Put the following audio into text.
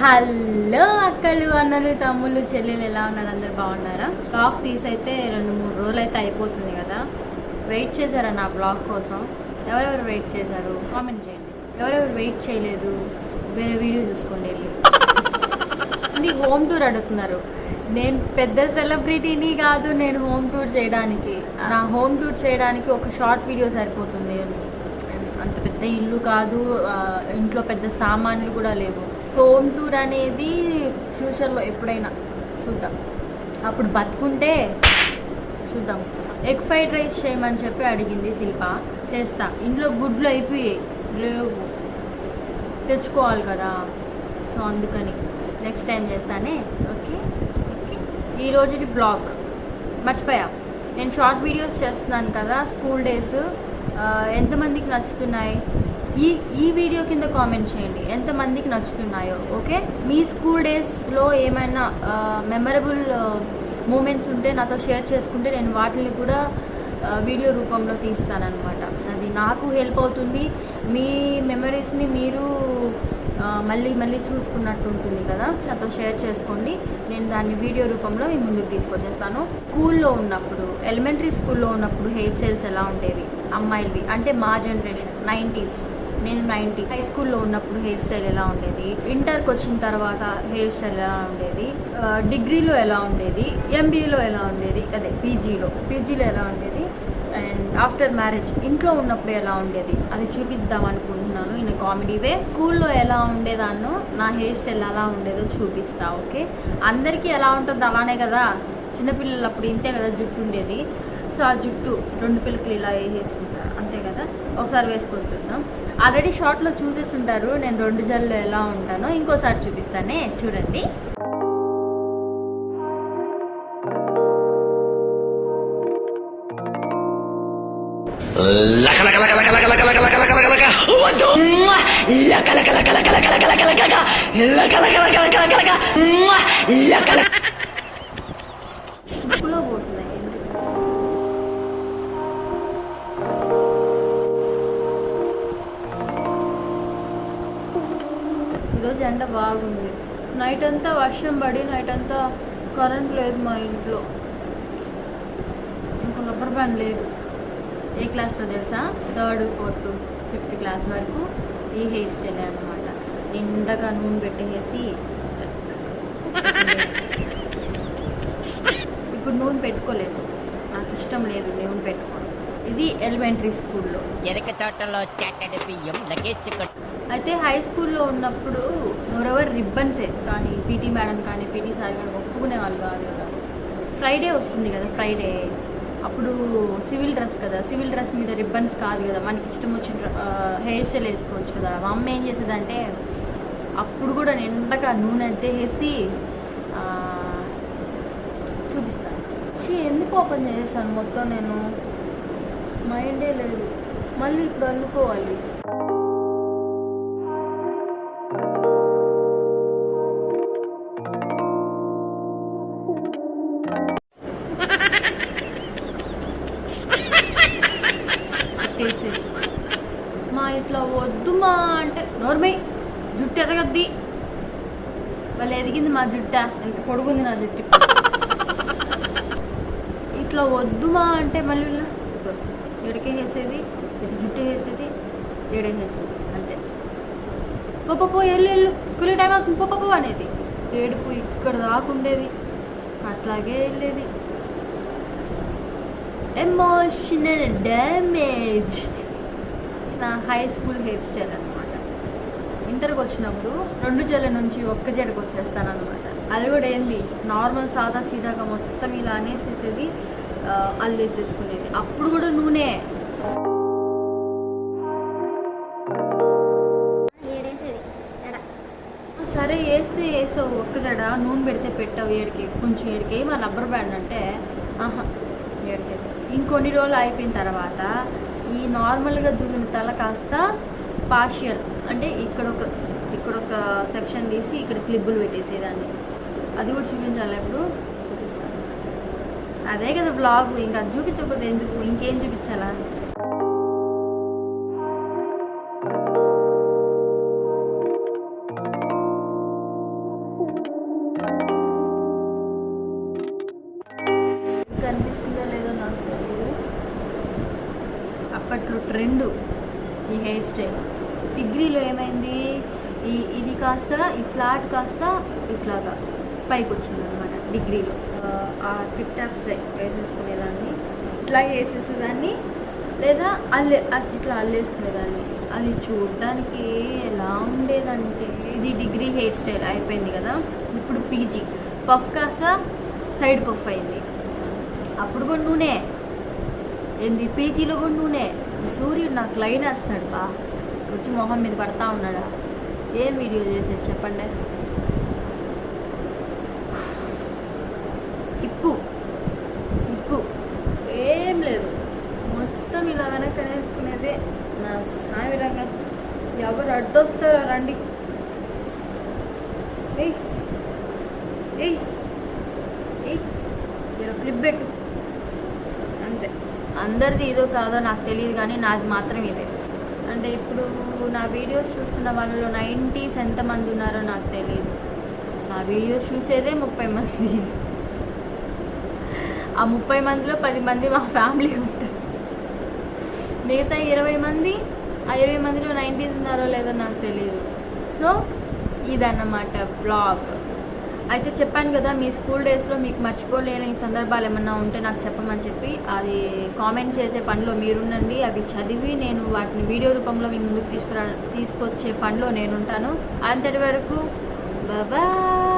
Hello అక్కలు అన్నలు తమ్ముళ్ళు చెల్లెలు ఎలా ఉన్నారు? అందరు బాగున్నారా? బ్లాగ్ తీసైతే 2-3 రోజులు అయితే అయిపోతుంది కదా. వెయిట్ చేశారా నా బ్లాగ్ కోసం? ఎవరెవరు వెయిట్ చేశారు కామెంట్ చేయండి. ఎవరెవరు వెయిట్ చేయలేదు వేరే వీడియో చూసుకోండి వెళ్ళి. ఇది హోమ్ టూర్ అడుగుతున్నారు. నేను పెద్ద సెలబ్రిటీని కాదు నేను హోమ్ టూర్ చేయడానికి. నా హోమ్ టూర్ చేయడానికి ఒక షార్ట్ వీడియో సరిపోతుంది. అంత పెద్ద ఇల్లు కాదు, ఇంట్లో పెద్ద సామాన్లు కూడా లేవు. హోమ్ టూర్ అనేది ఫ్యూచర్లో ఎప్పుడైనా చూద్దాం, అప్పుడు బతుకుంటే చూద్దాం. ఎగ్ ఫ్రైడ్ రైస్ చేయమని చెప్పి అడిగింది శిల్ప, చేస్తా. ఇంట్లో గుడ్లు అయిపోయాయి, లేవు, తెచ్చుకోవాలి కదా. సో అందుకని నెక్స్ట్ టైం చేస్తానే. Okay okay. ఈరోజు బ్లాగ్ మర్చిపోయా, నేను షార్ట్ వీడియోస్ చేస్తున్నాను కదా స్కూల్ డేస్. ఎంతమందికి నచ్చుతున్నాయి ఈ వీడియో కింద కామెంట్ చేయండి ఎంతమందికి నచ్చుతున్నాయో. ఓకే, మీ స్కూల్ డేస్లో ఏమైనా మెమరబుల్ మూమెంట్స్ ఉంటే నాతో షేర్ చేసుకుంటే నేను వాటిని కూడా వీడియో రూపంలో తీస్తానన్నమాట. అది నాకు హెల్ప్ అవుతుంది. మీ మెమరీస్ని మీరు మళ్ళీ మళ్ళీ చూసుకున్నట్టు ఉంటుంది కదా. నాతో షేర్ చేసుకోండి, నేను దాన్ని వీడియో రూపంలో మీ ముందుకు తీసుకొచ్చేస్తాను. స్కూల్లో ఉన్నప్పుడు, ఎలిమెంటరీ స్కూల్లో ఉన్నప్పుడు హెయిర్ స్టైల్స్ ఎలా ఉండేవి అమ్మాయిలవి, అంటే మా జనరేషన్ 90s, నేను 90s. హై స్కూల్లో ఉన్నప్పుడు హెయిర్ స్టైల్ ఎలా ఉండేది, ఇంటర్కి వచ్చిన తర్వాత హెయిర్ స్టైల్ ఎలా ఉండేది, డిగ్రీలో ఎలా ఉండేది, ఎంబీఏలో ఎలా ఉండేది, అదే పీజీలో ఎలా ఉండేది, అండ్ ఆఫ్టర్ మ్యారేజ్ ఇంట్లో ఉన్నప్పుడు ఎలా ఉండేది అది చూపిద్దాం అనుకుంటున్నాను. In comedy way. స్కూల్లో ఎలా ఉండేదాన్నో నా హెయిర్ స్టైల్ ఎలా ఉండేదో చూపిస్తా. ఓకే, అందరికీ ఎలా ఉంటుందో అలానే కదా. చిన్నపిల్లలు అప్పుడు ఇంతే కదా జుట్టు ఉండేది. సో ఆ జుట్టు 2 పిల్లకలు ఇలా వేసుకుంటారు అంతే కదా. ఒకసారి వేసుకొని చూద్దాం. ఆల్రెడీ షార్ట్లో చూసేసి ఉంటారు నేను 2 జల్లో ఎలా ఉంటానో. ఇంకోసారి చూపిస్తానే, చూడండి. ఈరోజు ఎండ బాగుంది. నైట్ అంతా వర్షం పడి నైట్ అంతా కరెంట్ లేదు మా ఇంట్లో. ఇంకా రబ్బర్ బ్యాండ్ లేదు. ఏ క్లాస్లో తెలుసా? 3rd, 4th, 5th క్లాస్ వరకు ఈ హెయిర్ స్టైల్ అనమాట. నిండగా నూనె పెట్టేసి, ఇప్పుడు నూనె పెట్టుకోలేదు, నాకు ఇష్టం లేదు నూనె పెట్టుకోవడం. ఇది ఎలిమెంటరీ స్కూల్లో. అయితే హై స్కూల్లో ఉన్నప్పుడు మోరవర్ రిబ్బన్సే, కానీ పీటీ మేడం కానీ పీటీ సార్ కానీ ఒప్పుకునే వాళ్ళు కాదు కదా. ఫ్రైడే వస్తుంది కదా, ఫ్రైడే అప్పుడు సివిల్ డ్రెస్ కదా, సివిల్ డ్రెస్ మీద రిబ్బన్స్ కాదు కదా, మనకి ఇష్టం వచ్చిన హెయిర్ స్టైల్ వేసుకోవచ్చు కదా. మా అమ్మ ఏం చేసేదంటే అప్పుడు కూడా నిండగా నూనె వేసి చూపిస్తాను. ఎందుకు ఓపెన్ చేశాను మొత్తం, నేను మైండే లేదు. మళ్ళీ ఇప్పుడు అల్లుకోవాలి. మా ఇట్లా వద్దుమా అంటే నోర్మై, జుట్టు ఎదగద్ది. వాళ్ళు ఎదిగింది మా జుట్ట, ఎంత పొడుగుంది నా జుట్టు. ఇట్లా వద్దుమా అంటే మళ్ళీ ఎడికే వేసేది, ఇటు జుట్టు వేసేది, ఏడే వేసేది అంతే. పో ఎల్లు స్కూల్ టైం అవుతుంది పో అనేది ఏడుపు ఇక్కడ దాకుండేది. అట్లాగే వెళ్ళేది. ఎమోషనల్ డ్యామేజ్ నా హై స్కూల్ హెయిర్ స్టైల్ అనమాట. ఇంటర్కి వచ్చినప్పుడు 2 జడ నుంచి 1 జడకు వచ్చేస్తాను అనమాట. అది కూడా ఏంది, నార్మల్ సాదా సీదాగా మొత్తం ఇలా అనేసేసేది, అల్లేసేసుకునేది. అప్పుడు కూడా నూనె. సరే వేసావు 1 జడ, నూనె పెడితే పెట్టావు ఏడికి, కొంచెం ఏడికి మా రబ్బర్ బ్యాండ్ అంటే ఏడికేసావు. ఇంకొన్ని రోజులు అయిపోయిన తర్వాత ఈ నార్మల్గా దువ్విన తల కాస్త పార్షియల్ అంటే ఇక్కడ ఒక సెక్షన్ తీసి ఇక్కడ క్లిప్పులు పెట్టేసేదాన్ని. అది కూడా చూపించాలి, ఇప్పుడు చూపిస్తాను. అదే కదా బ్లాగ్, ఇంకా అది చూపించకపోతే ఎందుకు, ఇంకేం చూపించాలా? ట్రెండ్ ఈ హెయిర్ స్టైల్. డిగ్రీలో ఏమైంది, ఇది కాస్త ఈ ఫ్లాట్ కాస్త ఇట్లాగా పైకి వచ్చింది అనమాట డిగ్రీలో. ఆ టిప్ టాప్స్ వేసేసుకునేదాన్ని, ఇట్లాగే వేసేసేదాన్ని, లేదా ఇట్లా అల్లేసుకునేదాన్ని. అది చూడడానికి ఎలా ఉండేదంటే, ఇది డిగ్రీ హెయిర్ స్టైల్ అయిపోయింది కదా. ఇప్పుడు పీజీ పఫ్ కాస్త సైడ్ పఫ్ అయింది. అప్పుడు కూడా నూనె ఏంది, పీజీలో కూడా నూనె. సూర్యుడు నాకు లైన్ వేస్తున్నాడు బా, వచ్చి మొహం మీద పడతా ఉన్నాడా. ఏం వీడియో చేసేది చెప్పండి. ఇప్పు ఏం లేదు, మొత్తం ఇలా వెనక్కి వేసుకునేదే నా సామిరంగా. ఎవరు అడ్డొస్తారో రండి. ఏయ్ ఏయ్ ఏయ్ క్లిప్ పెట్టు అంతే. అందరిది ఏదో కాదో నాకు తెలియదు, కానీ నాది మాత్రం ఇదే. అంటే ఇప్పుడు నా వీడియోస్ చూస్తున్న వాళ్ళలో 90s ఎంతమంది ఉన్నారో నాకు తెలియదు. నా వీడియోస్ చూసేదే 30 మంది. ఆ 30 మందిలో 10 మంది మా ఫ్యామిలీ ఉంటారు. మిగతా 20 మంది, ఆ 20 మందిలో 90s ఉన్నారో లేదో నాకు తెలియదు. సో ఇదన్నమాట బ్లాగ్. అయితే చెప్పాను కదా, మీ స్కూల్ డేస్లో మీకు మర్చిపోలేని సందర్భాలు ఏమన్నా ఉంటే నాకు చెప్పమని చెప్పి, అది కామెంట్ చేసే పనిలో మీరుండండి. అవి చదివి నేను వాటిని వీడియో రూపంలో మీ ముందుకు తీసుకొచ్చే పనిలో నేనుంటాను. అంతటి వరకు బాయ్.